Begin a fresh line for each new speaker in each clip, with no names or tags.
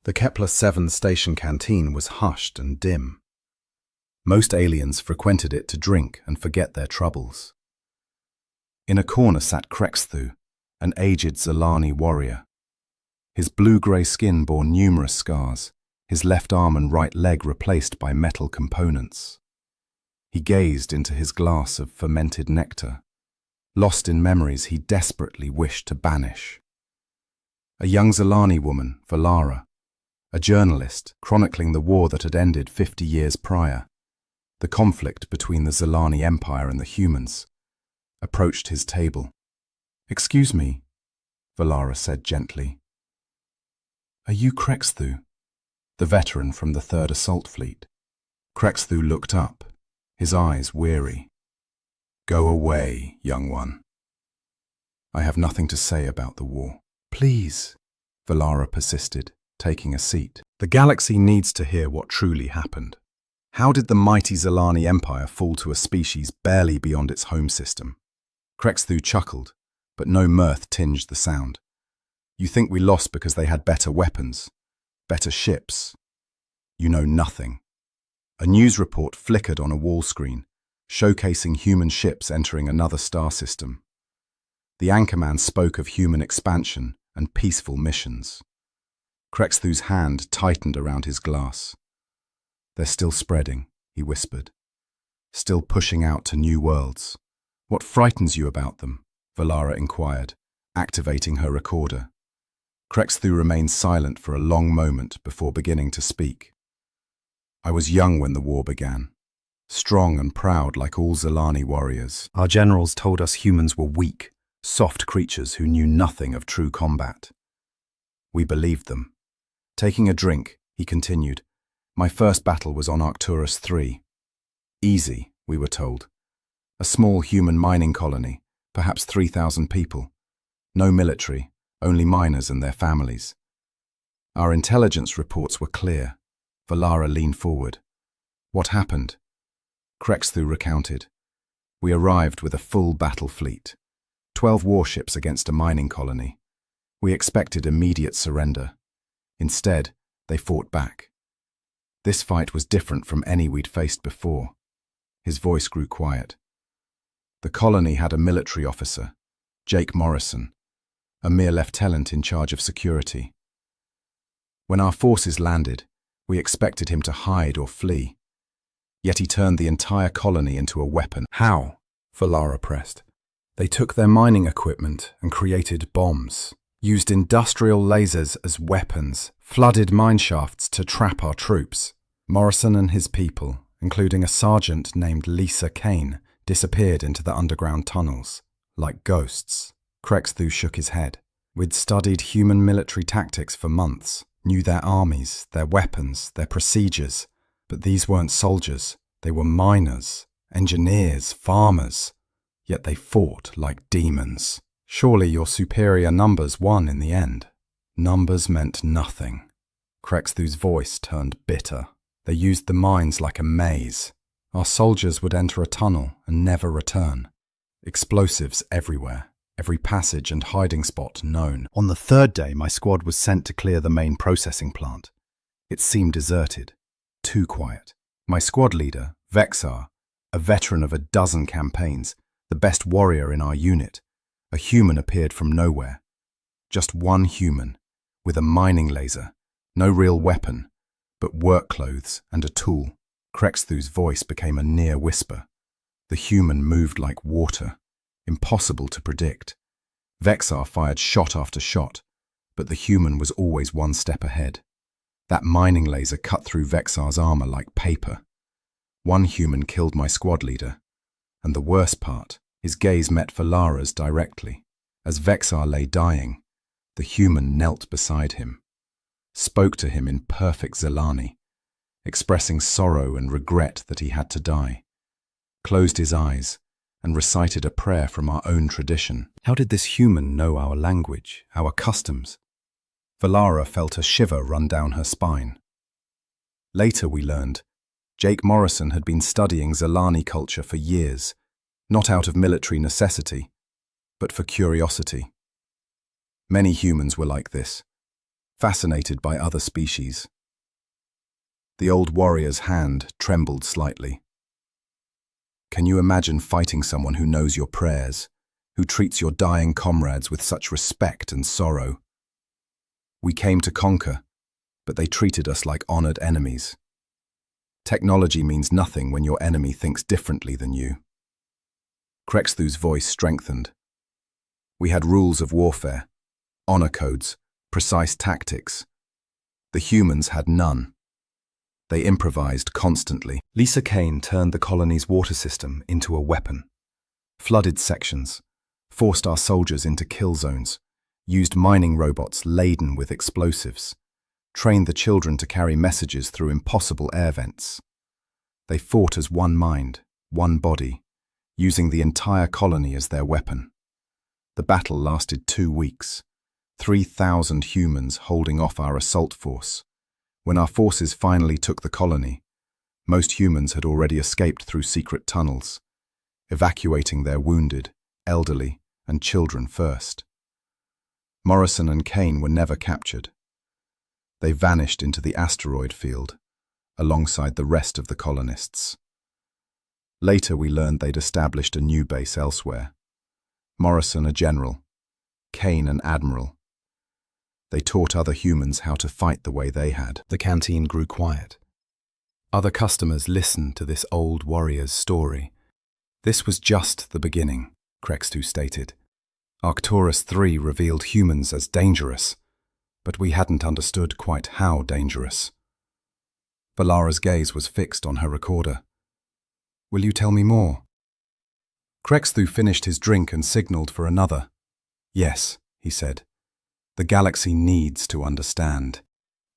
The Kepler-7 station canteen was hushed and dim. Most aliens frequented it to drink and forget their troubles. In a corner sat Krexthu, an aged Zelani warrior. His blue-grey skin bore numerous scars, his left arm and right leg replaced by metal components. He gazed into his glass of fermented nectar. Lost in memories he desperately wished to banish. A young Zelani woman, Valara, a journalist chronicling the war that had ended 50 years prior, the conflict between the Zelani Empire and the humans, approached his table. "Excuse me," Valara said gently. "Are you Krexthu, the veteran from the 3rd Assault Fleet?" Krexthu looked up, his eyes weary. "Go away, young one. I have nothing to say about the war." "Please," Valara persisted, taking a seat. "The galaxy needs to hear what truly happened. How did the mighty Zelani Empire fall to a species barely beyond its home system?" Krexthu chuckled, but no mirth tinged the sound. "You think we lost because they had better weapons, better ships? You know nothing." A news report flickered on a wall screen, showcasing human ships entering another star system. The anchorman spoke of human expansion and peaceful missions. Krexthu's hand tightened around his glass. "They're still spreading," he whispered. "Still pushing out to new worlds." "What frightens you about them?" Valara inquired, activating her recorder. Krexthu remained silent for a long moment before beginning to speak. "I was young when the war began, strong and proud like all Zelani warriors. Our generals told us humans were weak, soft creatures who knew nothing of true combat. We believed them. Taking a drink, he continued, "My first battle was on Arcturus III. Easy, we were told. A small human mining colony, perhaps 3,000 people. No military, only miners and their families. Our intelligence reports were clear." Valara leaned forward. "What happened?" Krexthu recounted. "We arrived with a full battle fleet. 12 warships against a mining colony. We expected immediate surrender. Instead, they fought back. This fight was different from any we'd faced before." His voice grew quiet. "The colony had a military officer, Jake Morrison, a mere lieutenant in charge of security. When our forces landed, we expected him to hide or flee. Yet he turned the entire colony into a weapon." "How?" Valara pressed. "They took their mining equipment and created bombs, used industrial lasers as weapons, flooded mine shafts to trap our troops. Morrison and his people, including a sergeant named Lisa Kane, disappeared into the underground tunnels, like ghosts." Krexthu shook his head. "We'd studied human military tactics for months, knew their armies, their weapons, their procedures. But these weren't soldiers. They were miners, engineers, farmers. Yet they fought like demons. Surely your superior numbers won in the end." "Numbers meant nothing." Krexthu's voice turned bitter. "They used the mines like a maze. Our soldiers would enter a tunnel and never return. Explosives everywhere, every passage and hiding spot known. On the 3rd day, my squad was sent to clear the main processing plant. It seemed deserted, too quiet. My squad leader, Vexar, a veteran of a dozen campaigns, the best warrior in our unit, a human appeared from nowhere. Just one human, with a mining laser, no real weapon, but work clothes and a tool." Krexthu's voice became a near whisper. The human moved like water, impossible to predict. Vexar fired shot after shot, but the human was always one step ahead. That mining laser cut through Vexar's armor like paper. One human killed my squad leader, and the worst part, his gaze met Valara's directly. As Vexar lay dying, the human knelt beside him, spoke to him in perfect Zelani, expressing sorrow and regret that he had to die, closed his eyes, and recited a prayer from our own tradition. How did this human know our language, our customs? Valara felt a shiver run down her spine. Later we learned, Jake Morrison had been studying Zelani culture for years, not out of military necessity, but for curiosity. Many humans were like this, fascinated by other species. The old warrior's hand trembled slightly. Can you imagine fighting someone who knows your prayers, who treats your dying comrades with such respect and sorrow? We came to conquer, but they treated us like honored enemies. Technology means nothing when your enemy thinks differently than you. Krexthu's voice strengthened. We had rules of warfare, honor codes, precise tactics. The humans had none. They improvised constantly. Lisa Kane turned the colony's water system into a weapon. Flooded sections, forced our soldiers into kill zones, used mining robots laden with explosives, trained the children to carry messages through impossible air vents. They fought as one mind, one body, using the entire colony as their weapon. The battle lasted 2 weeks, 3,000 humans holding off our assault force. When our forces finally took the colony, most humans had already escaped through secret tunnels, evacuating their wounded, elderly, and children first. Morrison and Kane were never captured. They vanished into the asteroid field, alongside the rest of the colonists. Later we learned they'd established a new base elsewhere. Morrison a general, Kane an admiral. They taught other humans how to fight the way they had. The canteen grew quiet. Other customers listened to this old warrior's story. This was just the beginning, Krexthu stated. Arcturus III revealed humans as dangerous, but we hadn't understood quite how dangerous. Valara's gaze was fixed on her recorder. Will you tell me more? Krexthu finished his drink and signaled for another. Yes, he said. The galaxy needs to understand.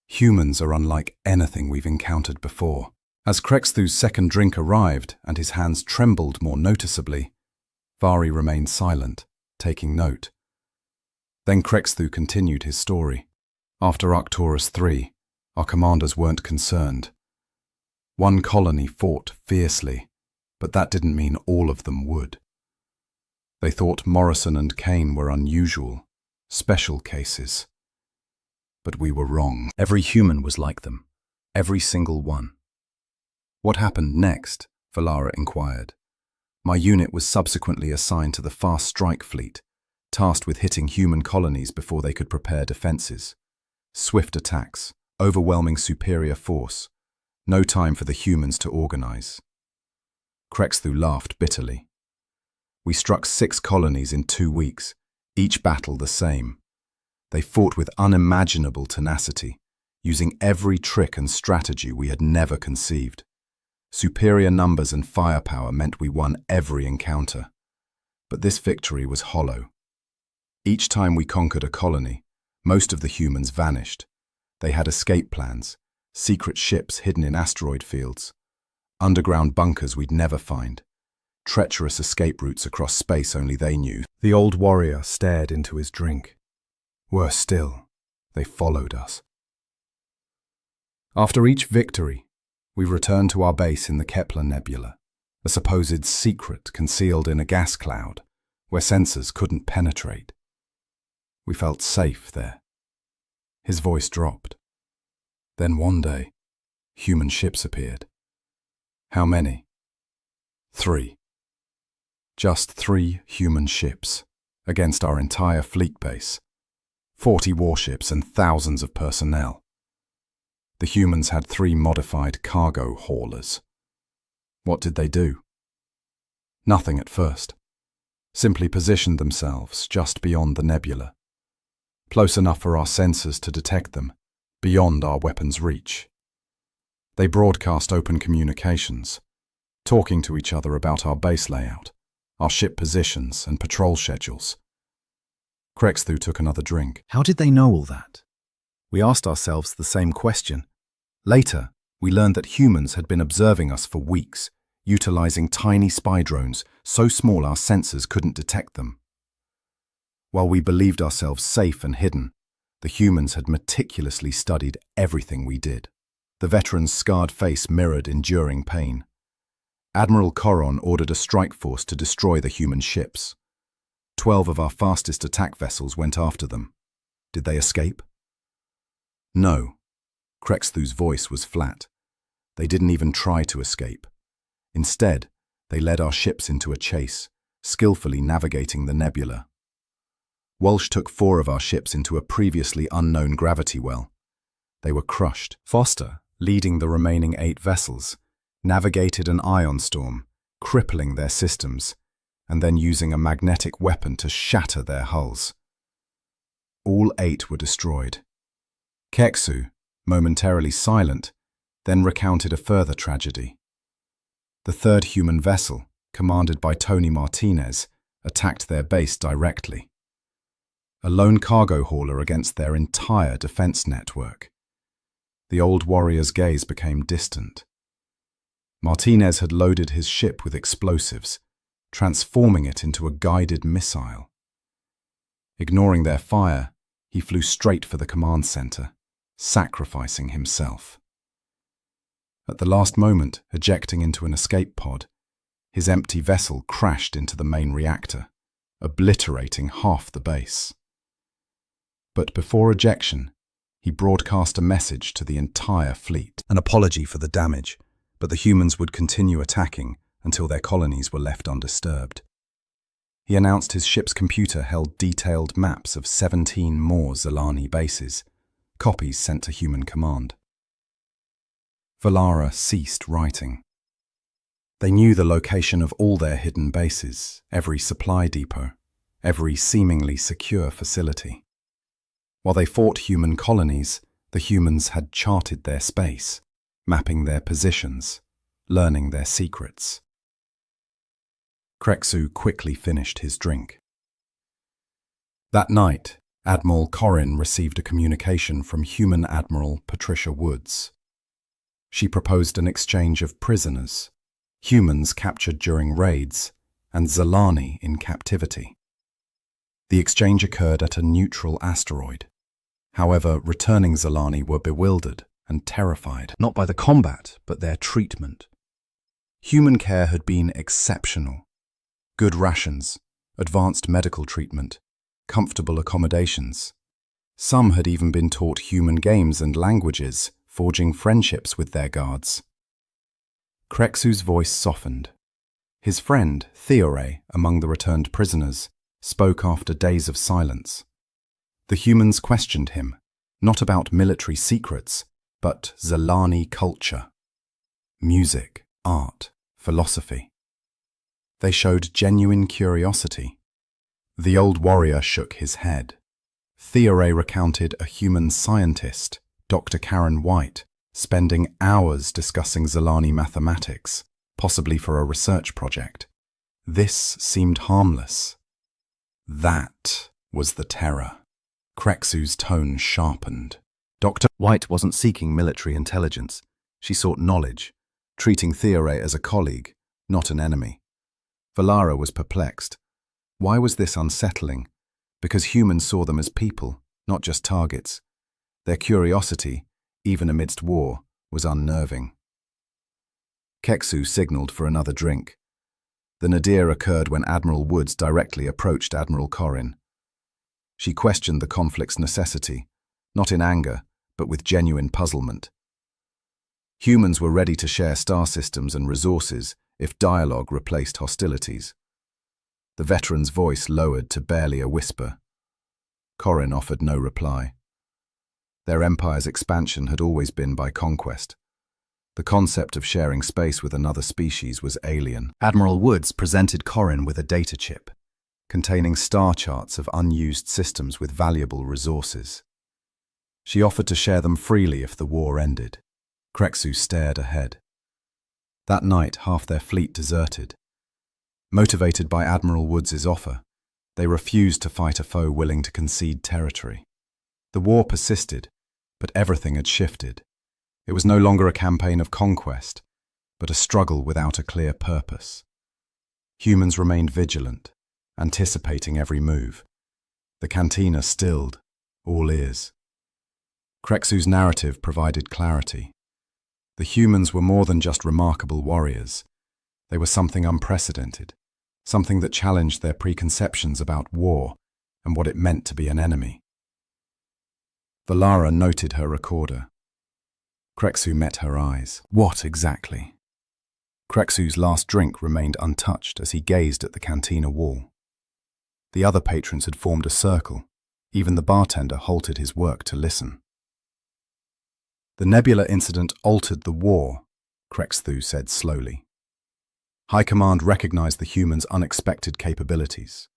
Humans are unlike anything we've encountered before. As Krexthu's second drink arrived and his hands trembled more noticeably, Vari remained silent, taking note. Then Krexthu continued his story. After Arcturus III, our commanders weren't concerned. One colony fought fiercely, but that didn't mean all of them would. They thought Morrison and Kane were unusual, special cases. But we were wrong. Every human was like them, every single one. What happened next? Valara inquired. My unit was subsequently assigned to the Fast Strike Fleet, tasked with hitting human colonies before they could prepare defenses. Swift attacks, overwhelming superior force, no time for the humans to organize. Krexthu laughed bitterly. We struck 6 colonies in 2 weeks, each battle the same. They fought with unimaginable tenacity, using every trick and strategy we had never conceived. Superior numbers and firepower meant we won every encounter. But this victory was hollow. Each time we conquered a colony, most of the humans vanished. They had escape plans, secret ships hidden in asteroid fields, underground bunkers we'd never find, treacherous escape routes across space only they knew. The old warrior stared into his drink. Worse still, they followed us. After each victory, we returned to our base in the Kepler Nebula, a supposed secret concealed in a gas cloud where sensors couldn't penetrate. We felt safe there. His voice dropped. Then one day, human ships appeared. How many? 3. Just 3 human ships against our entire fleet base. 40 warships and thousands of personnel. The humans had 3 modified cargo haulers. What did they do? Nothing at first. Simply positioned themselves just beyond the nebula. Close enough for our sensors to detect them, beyond our weapons' reach. They broadcast open communications, talking to each other about our base layout, our ship positions and patrol schedules. Krexthu took another drink. How did they know all that? We asked ourselves the same question. Later, we learned that humans had been observing us for weeks, utilizing tiny spy drones so small our sensors couldn't detect them. While we believed ourselves safe and hidden, the humans had meticulously studied everything we did. The veteran's scarred face mirrored enduring pain. Admiral Coron ordered a strike force to destroy the human ships. 12 of our fastest attack vessels went after them. Did they escape? No. Krexthu's voice was flat. They didn't even try to escape. Instead, they led our ships into a chase, skillfully navigating the nebula. Walsh took 4 of our ships into a previously unknown gravity well. They were crushed. Foster, leading the remaining 8 vessels, navigated an ion storm, crippling their systems, and then using a magnetic weapon to shatter their hulls. All 8 were destroyed. Keksu, momentarily silent, then recounted a further tragedy. The 3rd human vessel, commanded by Tony Martinez, attacked their base directly. A lone cargo hauler against their entire defense network. The old warrior's gaze became distant. Martinez had loaded his ship with explosives, transforming it into a guided missile. Ignoring their fire, he flew straight for the command center, sacrificing himself. At the last moment, ejecting into an escape pod, his empty vessel crashed into the main reactor, obliterating half the base. But before ejection, he broadcast a message to the entire fleet. An apology for the damage, but the humans would continue attacking until their colonies were left undisturbed. He announced his ship's computer held detailed maps of 17 more Zelani bases, copies sent to human command. Valara ceased writing. They knew the location of all their hidden bases, every supply depot, every seemingly secure facility. While they fought human colonies, the humans had charted their space, mapping their positions, learning their secrets. Krexu quickly finished his drink. That night, Admiral Corrin received a communication from human Admiral Patricia Woods. She proposed an exchange of prisoners, humans captured during raids, and Zelani in captivity. The exchange occurred at a neutral asteroid. However, returning Zelani were bewildered and terrified, not by the combat, but their treatment. Human care had been exceptional. Good rations, advanced medical treatment, comfortable accommodations. Some had even been taught human games and languages, forging friendships with their guards. Krexu's voice softened. His friend, Theore, among the returned prisoners, spoke after days of silence. The humans questioned him, not about military secrets, but Zelani culture. Music, art, philosophy. They showed genuine curiosity. The old warrior shook his head. Theore recounted a human scientist, Dr. Karen White, spending hours discussing Zelani mathematics, possibly for a research project. This seemed harmless. That was the terror. Krexu's tone sharpened. Dr. White wasn't seeking military intelligence. She sought knowledge, treating Theore as a colleague, not an enemy. Valara was perplexed. Why was this unsettling? Because humans saw them as people, not just targets. Their curiosity, even amidst war, was unnerving. Keksu signaled for another drink. The nadir occurred when Admiral Woods directly approached Admiral Corrin. She questioned the conflict's necessity, not in anger, but with genuine puzzlement. Humans were ready to share star systems and resources if dialogue replaced hostilities. The veteran's voice lowered to barely a whisper. Corrin offered no reply. Their empire's expansion had always been by conquest. The concept of sharing space with another species was alien. Admiral Woods presented Corrin with a data chip, containing star charts of unused systems with valuable resources. She offered to share them freely if the war ended. Krexu stared ahead. That night, half their fleet deserted. Motivated by Admiral Woods's offer, they refused to fight a foe willing to concede territory. The war persisted, but everything had shifted. It was no longer a campaign of conquest, but a struggle without a clear purpose. Humans remained vigilant, anticipating every move. The cantina stilled, all ears. Krexu's narrative provided clarity. The humans were more than just remarkable warriors. They were something unprecedented, something that challenged their preconceptions about war and what it meant to be an enemy. Valara noted her recorder. Kreksu met her eyes. What exactly? Kreksu's last drink remained untouched as he gazed at the cantina wall. The other patrons had formed a circle. Even the bartender halted his work to listen. The Nebula incident altered the war, Kreksu said slowly. High Command recognized the humans' unexpected capabilities.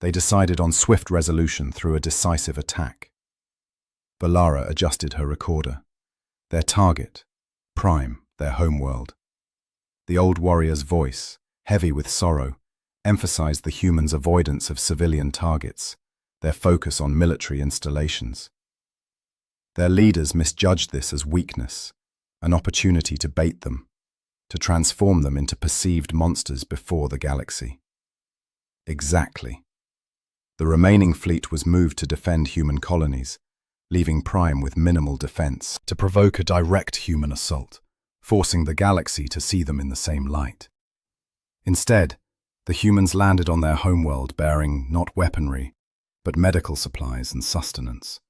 They decided on swift resolution through a decisive attack. Valara adjusted her recorder. Their target, Prime, their homeworld. The old warrior's voice, heavy with sorrow, emphasized the humans' avoidance of civilian targets, their focus on military installations. Their leaders misjudged this as weakness, an opportunity to bait them, to transform them into perceived monsters before the galaxy. Exactly. The remaining fleet was moved to defend human colonies, leaving Prime with minimal defense, to provoke a direct human assault, forcing the galaxy to see them in the same light. Instead, the humans landed on their homeworld bearing not weaponry, but medical supplies and sustenance.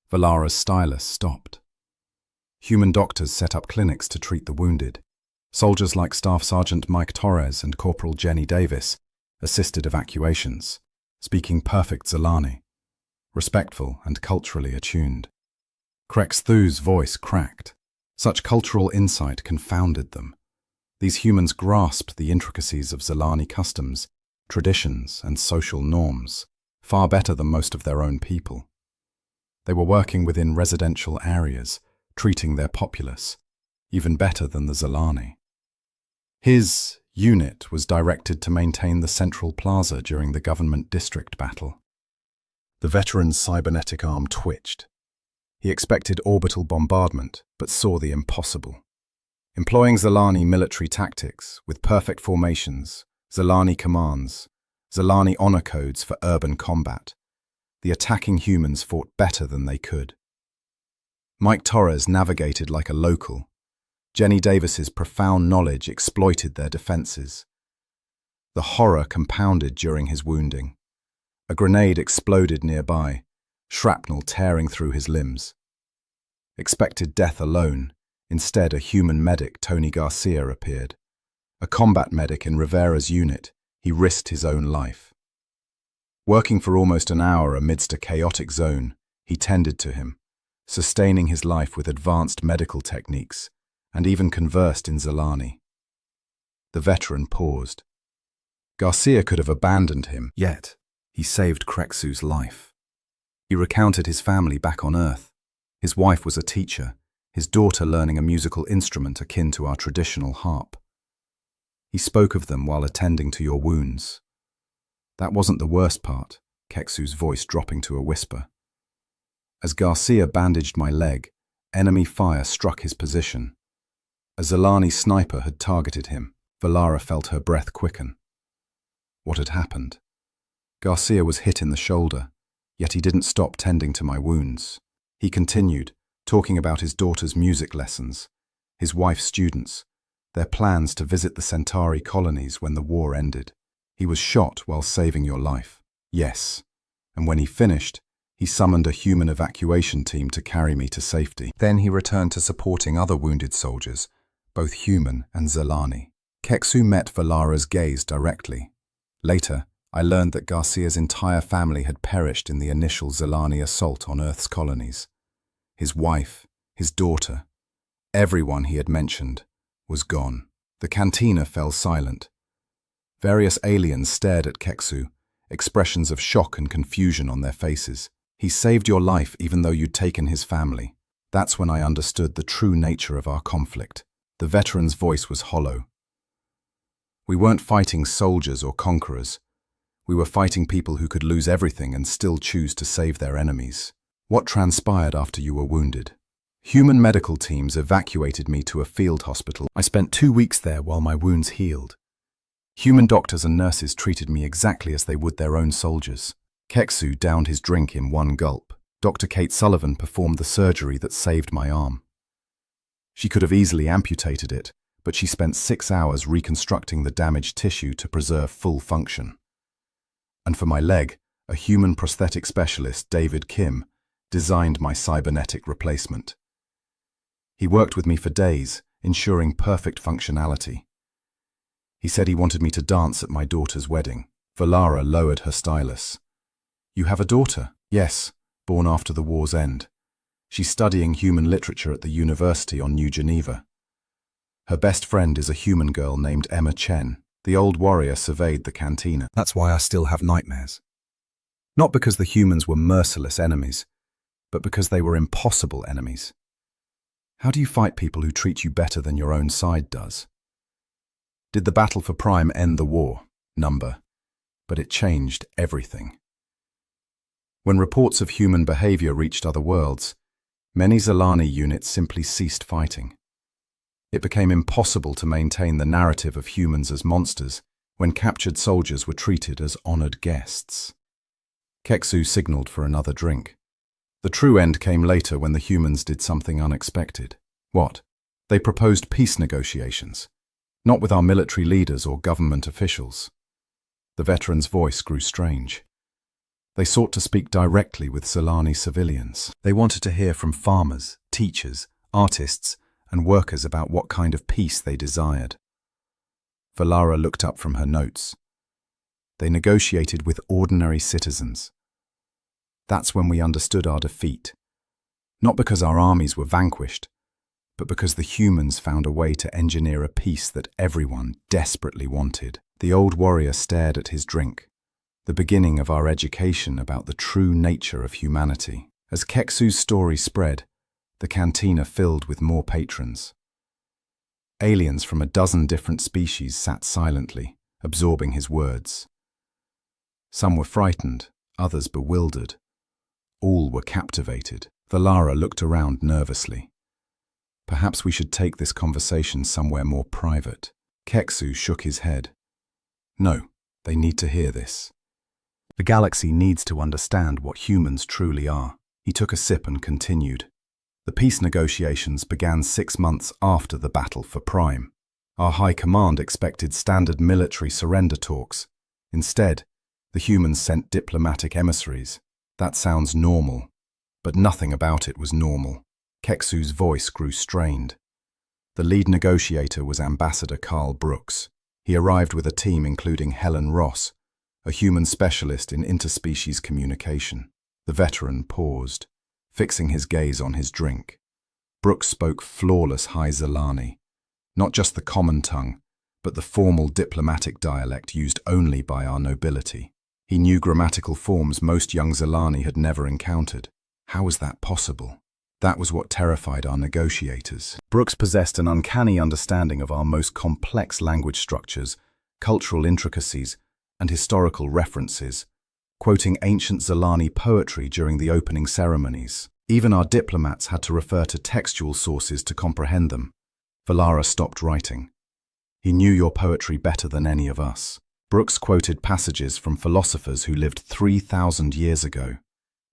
Valara's stylus stopped. Human doctors set up clinics to treat the wounded. Soldiers like Staff Sergeant Mike Torres and Corporal Jenny Davis assisted evacuations, speaking perfect Zelani, respectful and culturally attuned. Kreksu's voice cracked. Such cultural insight confounded them. These humans grasped the intricacies of Zelani customs, traditions, and social norms, far better than most of their own people. They were working within residential areas, treating their populace, even better than the Zelani. His unit was directed to maintain the central plaza during the government district battle. The veteran's cybernetic arm twitched. He expected orbital bombardment, but saw the impossible. Employing Zelani military tactics, with perfect formations, Zelani commands, Zelani honor codes for urban combat, the attacking humans fought better than they could. Mike Torres navigated like a local. Jenny Davis's profound knowledge exploited their defenses. The horror compounded during his wounding. A grenade exploded nearby, shrapnel tearing through his limbs. Expected death alone, instead a human medic, Tony Garcia, appeared. A combat medic in Rivera's unit, he risked his own life. Working for almost an hour amidst a chaotic zone, he tended to him, sustaining his life with advanced medical techniques, and even conversed in Zelani. The veteran paused. Garcia could have abandoned him, yet he saved Kreksu's life. He recounted his family back on Earth. His wife was a teacher, his daughter learning a musical instrument akin to our traditional harp. He spoke of them while attending to your wounds. That wasn't the worst part, Keksu's voice dropping to a whisper. As Garcia bandaged my leg, enemy fire struck his position. A Zelani sniper had targeted him. Valara felt her breath quicken. What had happened? Garcia was hit in the shoulder, yet he didn't stop tending to my wounds. He continued, talking about his daughter's music lessons, his wife's students, their plans to visit the Centauri colonies when the war ended. He was shot while saving your life. Yes. And when he finished, he summoned a human evacuation team to carry me to safety. Then he returned to supporting other wounded soldiers, both human and Zelani. Keksu met Valara's gaze directly. Later, I learned that Garcia's entire family had perished in the initial Zelani assault on Earth's colonies. His wife, his daughter, everyone he had mentioned, was gone. The cantina fell silent. Various aliens stared at Keksu, expressions of shock and confusion on their faces. He saved your life even though you'd taken his family. That's when I understood the true nature of our conflict. The veteran's voice was hollow. We weren't fighting soldiers or conquerors. We were fighting people who could lose everything and still choose to save their enemies. What transpired after you were wounded? Human medical teams evacuated me to a field hospital. I spent 2 weeks there while my wounds healed. Human doctors and nurses treated me exactly as they would their own soldiers. Keksu downed his drink in one gulp. Dr. Kate Sullivan performed the surgery that saved my arm. She could have easily amputated it, but she spent 6 hours reconstructing the damaged tissue to preserve full function. And for my leg, a human prosthetic specialist, David Kim, designed my cybernetic replacement. He worked with me for days, ensuring perfect functionality. He said he wanted me to dance at my daughter's wedding. Valara lowered her stylus. "You have a daughter?" "Yes, born after the war's end. She's studying human literature at the University on New Geneva. Her best friend is a human girl named Emma Chen." The old warrior surveyed the cantina. "That's why I still have nightmares. Not because the humans were merciless enemies, but because they were impossible enemies. How do you fight people who treat you better than your own side does? Did the battle for Prime end the war? Number. But it changed everything. When reports of human behavior reached other worlds, many Zelani units simply ceased fighting. It became impossible to maintain the narrative of humans as monsters when captured soldiers were treated as honored guests. Keksu signaled for another drink. The true end came later when the humans did something unexpected. What? They proposed peace negotiations, not with our military leaders or government officials. The veteran's voice grew strange. They sought to speak directly with Zelani civilians. They wanted to hear from farmers, teachers, artists, and workers about what kind of peace they desired. Valara looked up from her notes. They negotiated with ordinary citizens. That's when we understood our defeat. Not because our armies were vanquished, but because the humans found a way to engineer a peace that everyone desperately wanted. The old warrior stared at his drink, the beginning of our education about the true nature of humanity. As Keksu's story spread, the cantina filled with more patrons. Aliens from a dozen different species sat silently, absorbing his words. Some were frightened, others bewildered. All were captivated. Valara looked around nervously. Perhaps we should take this conversation somewhere more private. Keksu shook his head. No, they need to hear this. The galaxy needs to understand what humans truly are. He took a sip and continued. The peace negotiations began 6 months after the battle for Prime. Our high command expected standard military surrender talks. Instead, the humans sent diplomatic emissaries. That sounds normal, but nothing about it was normal. Keksu's voice grew strained. The lead negotiator was Ambassador Carl Brooks. He arrived with a team including Helen Ross, a human specialist in interspecies communication. The veteran paused, fixing his gaze on his drink. Brooks spoke flawless High Zelani, not just the common tongue, but the formal diplomatic dialect used only by our nobility. He knew grammatical forms most young Zelani had never encountered. How was that possible? That was what terrified our negotiators. Brooks possessed an uncanny understanding of our most complex language structures, cultural intricacies, and historical references, quoting ancient Zelani poetry during the opening ceremonies. Even our diplomats had to refer to textual sources to comprehend them. Valara stopped writing. He knew your poetry better than any of us. Brooks quoted passages from philosophers who lived 3,000 years ago.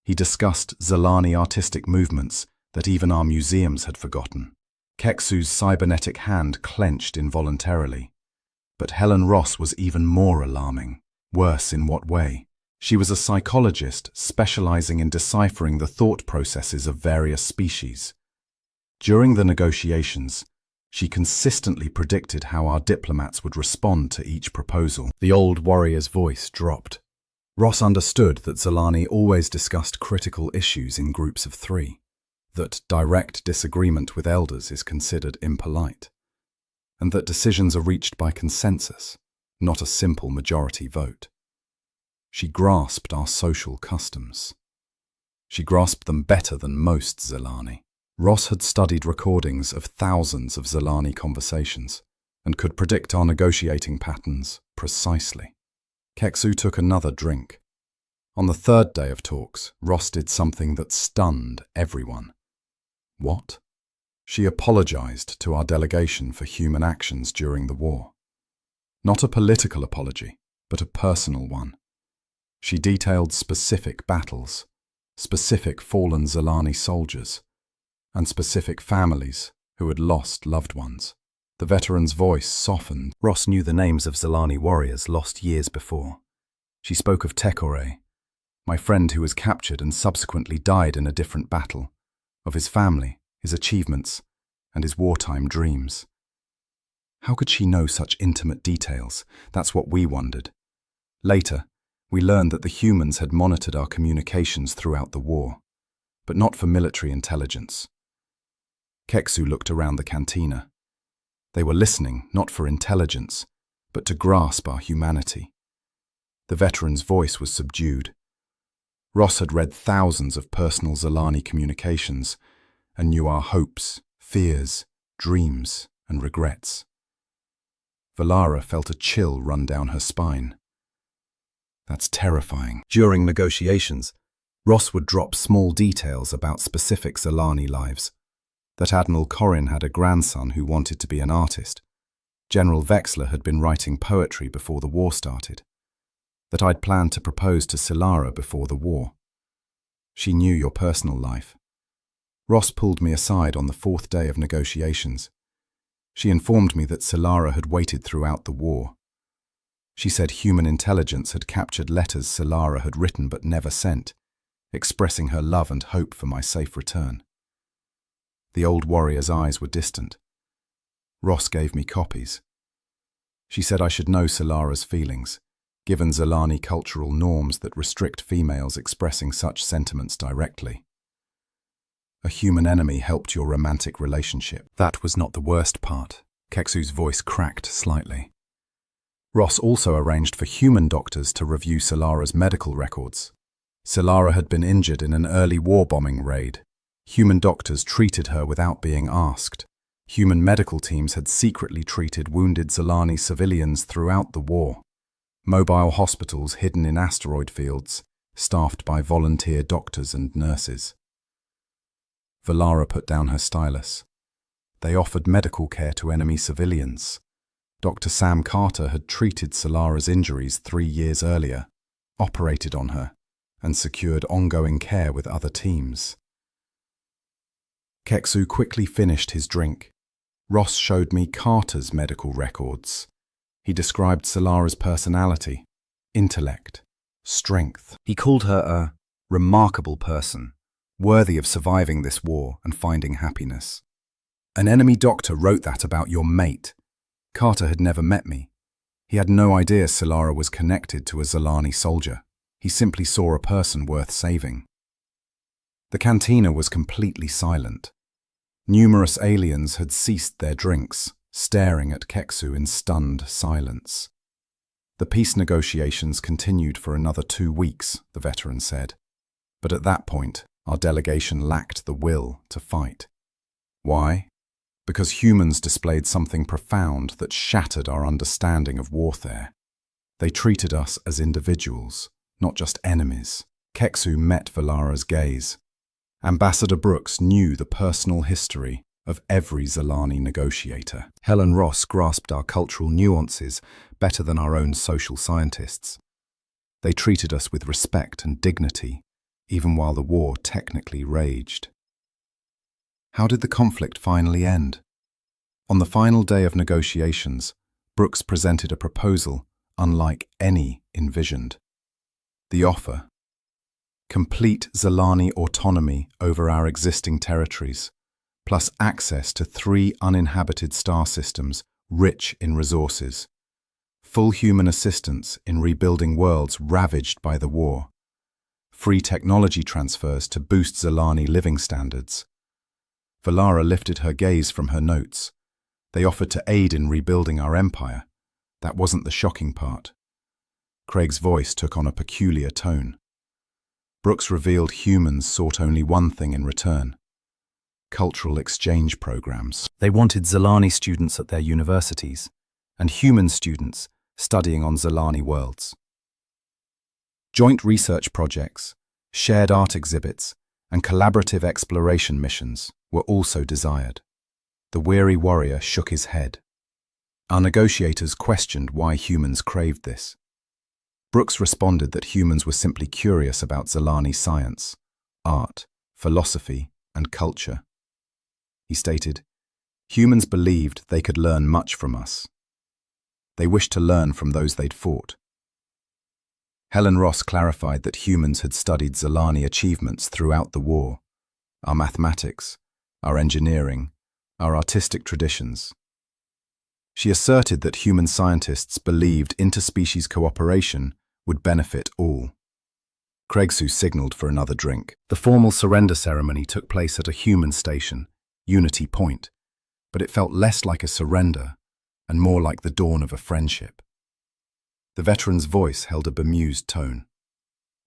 He discussed Zelani artistic movements that even our museums had forgotten. Keksu's cybernetic hand clenched involuntarily. But Helen Ross was even more alarming. Worse in what way? She was a psychologist specializing in deciphering the thought processes of various species. During the negotiations, she consistently predicted how our diplomats would respond to each proposal. The old warrior's voice dropped. Ross understood that Zelani always discussed critical issues in groups of 3, that direct disagreement with elders is considered impolite, and that decisions are reached by consensus, not a simple majority vote. She grasped our social customs. She grasped them better than most Zelani. Ross had studied recordings of thousands of Zelani conversations and could predict our negotiating patterns precisely. Keksu took another drink. On the 3rd day of talks, Ross did something that stunned everyone. What? She apologized to our delegation for human actions during the war. Not a political apology, but a personal one. She detailed specific battles, specific fallen Zelani soldiers, and specific families who had lost loved ones. The veteran's voice softened. Ross knew the names of Zelani warriors lost years before. She spoke of Tekore, my friend who was captured and subsequently died in a different battle, of his family, his achievements, and his wartime dreams. How could she know such intimate details? That's what we wondered. Later, we learned that the humans had monitored our communications throughout the war, but not for military intelligence. Keksu looked around the cantina. They were listening not for intelligence, but to grasp our humanity. The veteran's voice was subdued. Ross had read thousands of personal Zelani communications and knew our hopes, fears, dreams, and regrets. Valara felt a chill run down her spine. That's terrifying. During negotiations, Ross would drop small details about specific Zelani lives. That Admiral Corin had a grandson who wanted to be an artist. General Vexler had been writing poetry before the war started. That I'd planned to propose to Silara before the war. She knew your personal life. Ross pulled me aside on the 4th day of negotiations. She informed me that Silara had waited throughout the war. She said human intelligence had captured letters Silara had written but never sent, expressing her love and hope for my safe return. The old warrior's eyes were distant. Ross gave me copies. She said I should know Silara's feelings, given Zelani cultural norms that restrict females expressing such sentiments directly. A human enemy helped your romantic relationship. That was not the worst part. Keksu's voice cracked slightly. Ross also arranged for human doctors to review Silara's medical records. Silara had been injured in an early war bombing raid. Human doctors treated her without being asked. Human medical teams had secretly treated wounded Zelani civilians throughout the war. Mobile hospitals hidden in asteroid fields, staffed by volunteer doctors and nurses. Valara put down her stylus. They offered medical care to enemy civilians. Dr. Sam Carter had treated Silara's injuries 3 years earlier, operated on her, and secured ongoing care with other teams. Keksu quickly finished his drink. Ross showed me Carter's medical records. He described Silara's personality, intellect, strength. He called her a remarkable person, worthy of surviving this war and finding happiness. An enemy doctor wrote that about your mate. Carter had never met me. He had no idea Silara was connected to a Zelani soldier. He simply saw a person worth saving. The cantina was completely silent. Numerous aliens had ceased their drinks, staring at Keksu in stunned silence. The peace negotiations continued for another 2 weeks, the veteran said. But at that point, our delegation lacked the will to fight. Why? Because humans displayed something profound that shattered our understanding of warfare. They treated us as individuals, not just enemies. Keksu met Valara's gaze. Ambassador Brooks knew the personal history of every Zelani negotiator. Helen Ross grasped our cultural nuances better than our own social scientists. They treated us with respect and dignity, even while the war technically raged. How did the conflict finally end? On the final day of negotiations, Brooks presented a proposal unlike any envisioned. The offer: complete Zelani autonomy over our existing territories, plus access to 3 uninhabited star systems rich in resources, full human assistance in rebuilding worlds ravaged by the war, free technology transfers to boost Zelani living standards. Valara lifted her gaze from her notes. They offered to aid in rebuilding our empire. That wasn't the shocking part. Craig's voice took on a peculiar tone. Brooks revealed humans sought only one thing in return: cultural exchange programs. They wanted Zelani students at their universities and human students studying on Zelani worlds. Joint research projects, shared art exhibits, and collaborative exploration missions were also desired. The weary warrior shook his head. Our negotiators questioned why humans craved this. Brooks responded that humans were simply curious about Zelani science, art, philosophy, and culture. He stated, humans believed they could learn much from us. They wished to learn from those they'd fought. Helen Ross clarified that humans had studied Zelani achievements throughout the war, our mathematics, our engineering, our artistic traditions. She asserted that human scientists believed interspecies cooperation would benefit all. Kregsu signaled for another drink. The formal surrender ceremony took place at a human station, Unity Point, but it felt less like a surrender and more like the dawn of a friendship. The veteran's voice held a bemused tone.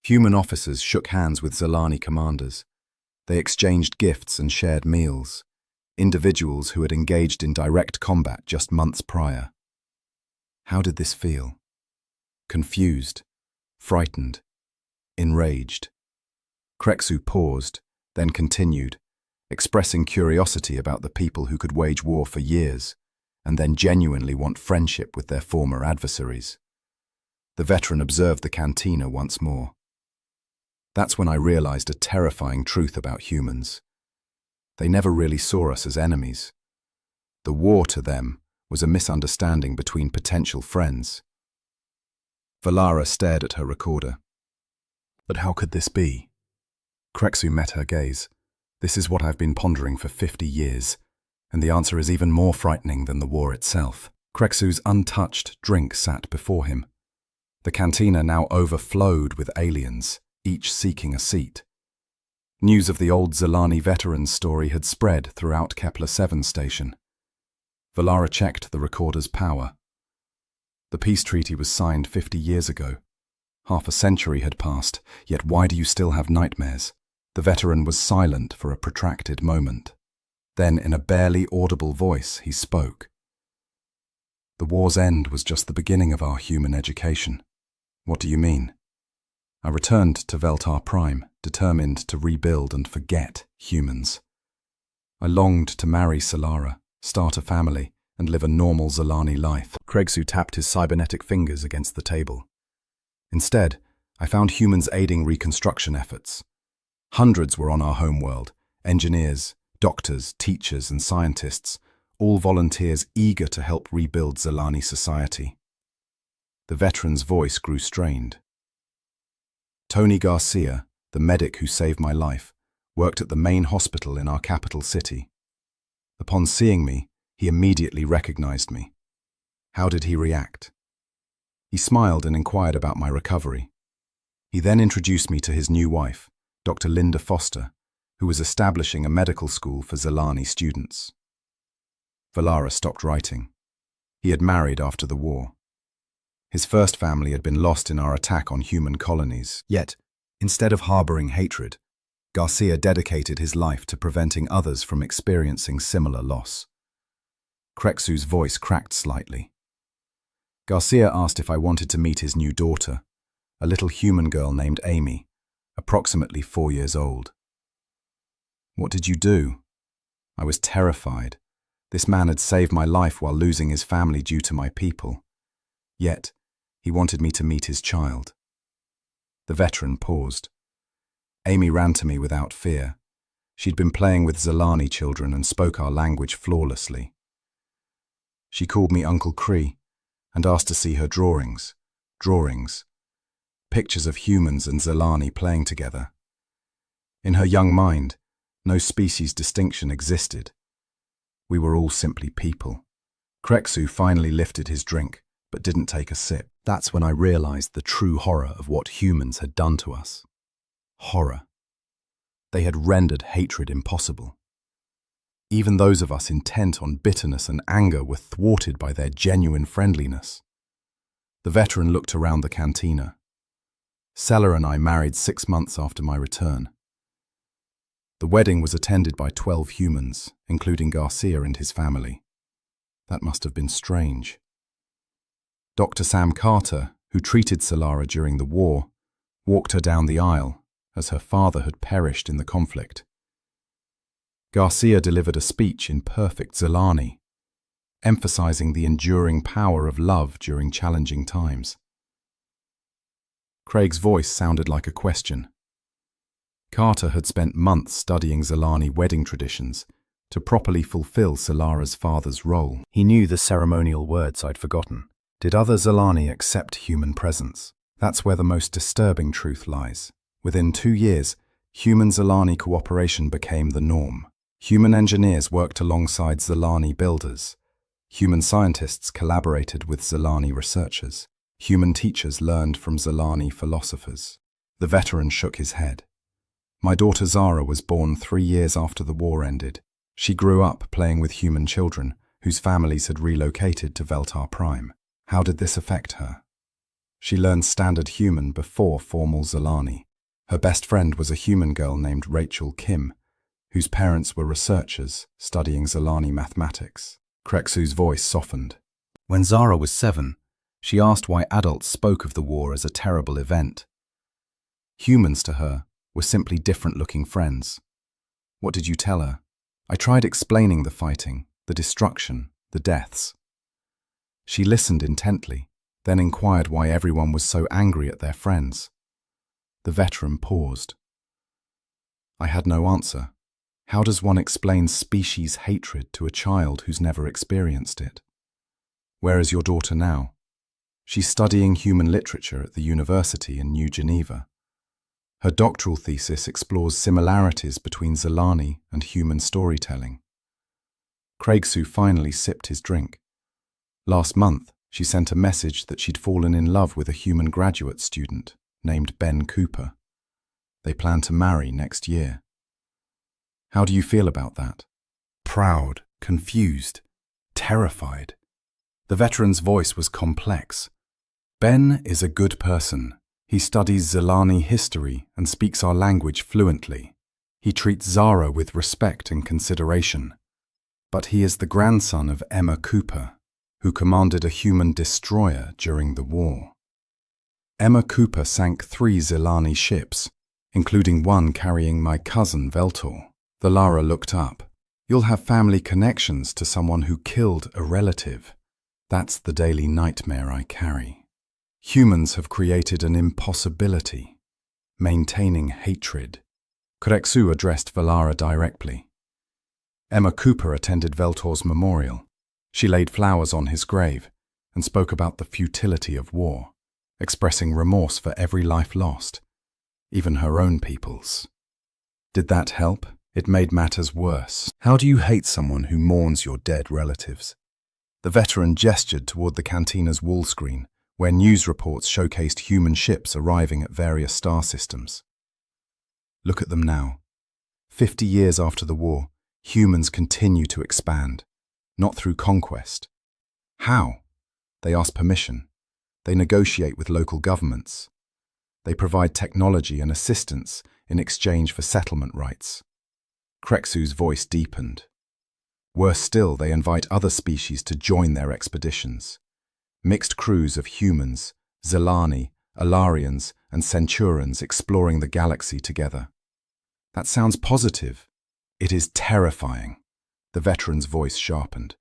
Human officers shook hands with Zelani commanders. They exchanged gifts and shared meals, individuals who had engaged in direct combat just months prior. How did this feel? Confused, frightened, enraged. Kregsu paused, then continued, expressing curiosity about the people who could wage war for years and then genuinely want friendship with their former adversaries. The veteran observed the cantina once more. That's when I realized a terrifying truth about humans. They never really saw us as enemies. The war to them was a misunderstanding between potential friends. Valara stared at her recorder. But how could this be? Kregsu met her gaze. This is what I've been pondering for 50 years, and the answer is even more frightening than the war itself. Kregsu's untouched drink sat before him. The cantina now overflowed with aliens, each seeking a seat. News of the old Zelani veteran's story had spread throughout Kepler-7 station. Valara checked the recorder's power. The peace treaty was signed 50 years ago. Half a century had passed, yet why do you still have nightmares? The veteran was silent for a protracted moment. Then, in a barely audible voice, he spoke. The war's end was just the beginning of our human education. What do you mean? I returned to Veltar Prime, determined to rebuild and forget humans. I longed to marry Solara, start a family, and live a normal Zelani life. Kregsu tapped his cybernetic fingers against the table. Instead, I found humans aiding reconstruction efforts. Hundreds were on our homeworld, engineers, doctors, teachers, and scientists, all volunteers eager to help rebuild Zelani society. The veteran's voice grew strained. Tony Garcia, the medic who saved my life, worked at the main hospital in our capital city. Upon seeing me, he immediately recognized me. How did he react? He smiled and inquired about my recovery. He then introduced me to his new wife, Dr. Linda Foster, who was establishing a medical school for Zelani students. Valara stopped writing. He had married after the war. His first family had been lost in our attack on human colonies. Yet, instead of harboring hatred, Garcia dedicated his life to preventing others from experiencing similar loss. Kregsu's voice cracked slightly. Garcia asked if I wanted to meet his new daughter, a little human girl named Amy, approximately 4 years old. What did you do? I was terrified. This man had saved my life while losing his family due to my people. Yet, he wanted me to meet his child. The veteran paused. Amy ran to me without fear. She'd been playing with Zelani children and spoke our language flawlessly. She called me Uncle Cree and asked to see her drawings. Pictures of humans and Zelani playing together. In her young mind, no species distinction existed. We were all simply people. Kregsu finally lifted his drink, but didn't take a sip. That's when I realized the true horror of what humans had done to us. Horror. They had rendered hatred impossible. Even those of us intent on bitterness and anger were thwarted by their genuine friendliness. The veteran looked around the cantina. Sella and I married 6 months after my return. The wedding was attended by 12 humans, including Garcia and his family. That must have been strange. Dr. Sam Carter, who treated Solara during the war, walked her down the aisle, as her father had perished in the conflict. Garcia delivered a speech in perfect Zelani, emphasizing the enduring power of love during challenging times. Craig's voice sounded like a question. Carter had spent months studying Zelani wedding traditions to properly fulfill Solara's father's role. He knew the ceremonial words I'd forgotten. Did other Zelani accept human presence? That's where the most disturbing truth lies. Within 2 years, human-Zelani cooperation became the norm. Human engineers worked alongside Zelani builders. Human scientists collaborated with Zelani researchers. Human teachers learned from Zelani philosophers. The veteran shook his head. My daughter Zara was born 3 years after the war ended. She grew up playing with human children, whose families had relocated to Veltar Prime. How did this affect her? She learned standard human before formal Zelani. Her best friend was a human girl named Rachel Kim, whose parents were researchers studying Zelani mathematics. Kreksu's voice softened. When Zara was 7, she asked why adults spoke of the war as a terrible event. Humans to her were simply different-looking friends. What did you tell her? I tried explaining the fighting, the destruction, the deaths. She listened intently, then inquired why everyone was so angry at their friends. The veteran paused. I had no answer. How does one explain species hatred to a child who's never experienced it? Where is your daughter now? She's studying human literature at the university in New Geneva. Her doctoral thesis explores similarities between Zelani and human storytelling. Kreksu finally sipped his drink. Last month, she sent a message that she'd fallen in love with a human graduate student named Ben Cooper. They plan to marry next year. How do you feel about that? Proud, confused, terrified. The veteran's voice was complex. Ben is a good person. He studies Zelani history and speaks our language fluently. He treats Zara with respect and consideration. But he is the grandson of Emma Cooper, who commanded a human destroyer during the war. Emma Cooper sank 3 Zelani ships, including one carrying my cousin Veltor. The Lara looked up. You'll have family connections to someone who killed a relative. That's the daily nightmare I carry. Humans have created an impossibility, maintaining hatred. Kreksu addressed Valara directly. Emma Cooper attended Veltor's memorial. She laid flowers on his grave and spoke about the futility of war, expressing remorse for every life lost, even her own people's. Did that help? It made matters worse. How do you hate someone who mourns your dead relatives? The veteran gestured toward the cantina's wall screen, where news reports showcased human ships arriving at various star systems. Look at them now. 50 years after the war, humans continue to expand, not through conquest. How? They ask permission. They negotiate with local governments. They provide technology and assistance in exchange for settlement rights. Kreksu's voice deepened. Worse still, they invite other species to join their expeditions. Mixed crews of humans, Zelani, Alarians, and Centurions exploring the galaxy together. That sounds positive. It is terrifying. The veteran's voice sharpened.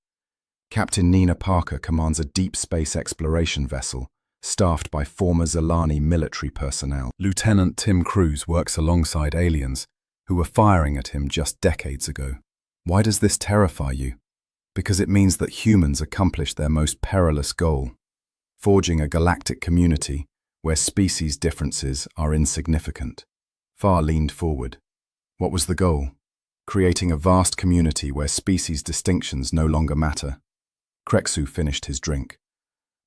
Captain Nina Parker commands a deep space exploration vessel, staffed by former Zelani military personnel. Lieutenant Tim Cruz works alongside aliens who were firing at him just decades ago. Why does this terrify you? Because it means that humans accomplished their most perilous goal, forging a galactic community where species differences are insignificant. Far leaned forward. What was the goal? Creating a vast community where species distinctions no longer matter. Kreksu finished his drink.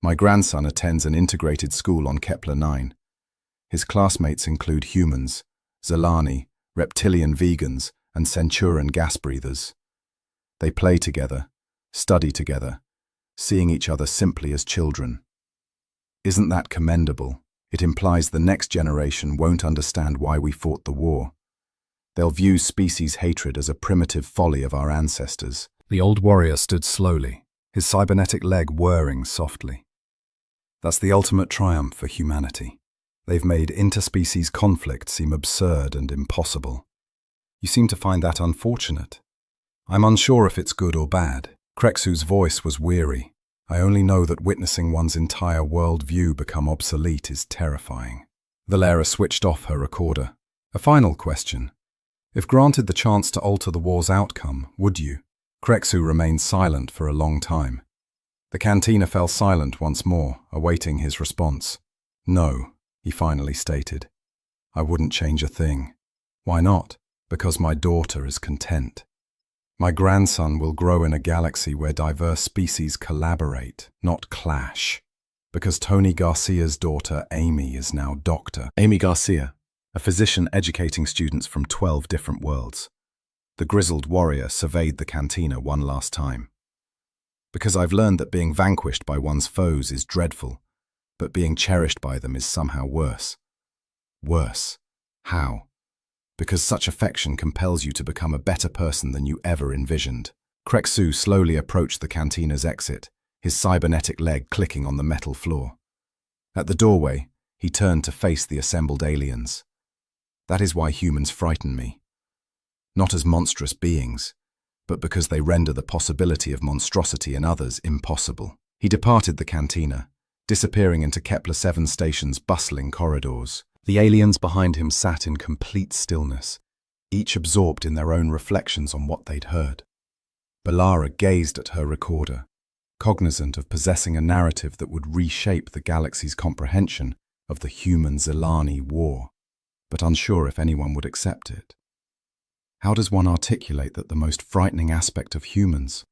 My grandson attends an integrated school on Kepler 9. His classmates include humans, Zelani, reptilian vegans, and Centurion gas breathers. They play together, study together, seeing each other simply as children. Isn't that commendable? It implies the next generation won't understand why we fought the war. They'll view species hatred as a primitive folly of our ancestors. The old warrior stood slowly, his cybernetic leg whirring softly. That's the ultimate triumph for humanity. They've made interspecies conflict seem absurd and impossible. You seem to find that unfortunate. I'm unsure if it's good or bad. Kreksu's voice was weary. I only know that witnessing one's entire worldview become obsolete is terrifying. Valera switched off her recorder. A final question. If granted the chance to alter the war's outcome, would you? Kreksu remained silent for a long time. The cantina fell silent once more, awaiting his response. No. he finally stated. "I wouldn't change a thing." "Why not?" "Because my daughter is content. My grandson will grow in a galaxy where diverse species collaborate, not clash. Because Tony Garcia's daughter, Amy, is now Dr. Amy Garcia, a physician educating students from 12 different worlds. The grizzled warrior surveyed the cantina one last time. Because I've learned that being vanquished by one's foes is dreadful, but being cherished by them is somehow worse. Worse. How? Because such affection compels you to become a better person than you ever envisioned. Krexu slowly approached the cantina's exit, his cybernetic leg clicking on the metal floor. At the doorway, he turned to face the assembled aliens. That is why humans frighten me. Not as monstrous beings, but because they render the possibility of monstrosity in others impossible. He departed the cantina, disappearing into Kepler-7 station's bustling corridors. The aliens behind him sat in complete stillness, each absorbed in their own reflections on what they'd heard. Balara gazed at her recorder, cognizant of possessing a narrative that would reshape the galaxy's comprehension of the human-Zelani war, but unsure if anyone would accept it. How does one articulate that the most frightening aspect of humans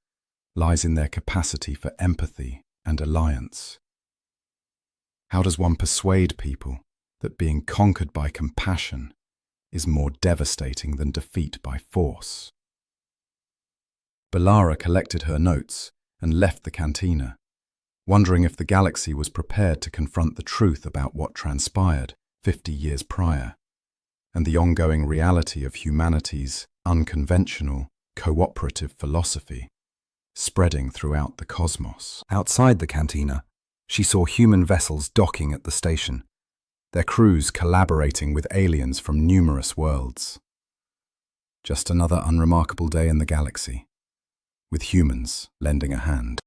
lies in their capacity for empathy and alliance? How does one persuade people that being conquered by compassion is more devastating than defeat by force? Balara collected her notes and left the cantina, wondering if the galaxy was prepared to confront the truth about what transpired 50 years prior, and the ongoing reality of humanity's unconventional, cooperative philosophy spreading throughout the cosmos. Outside the cantina, she saw human vessels docking at the station, their crews collaborating with aliens from numerous worlds. Just another unremarkable day in the galaxy, with humans lending a hand.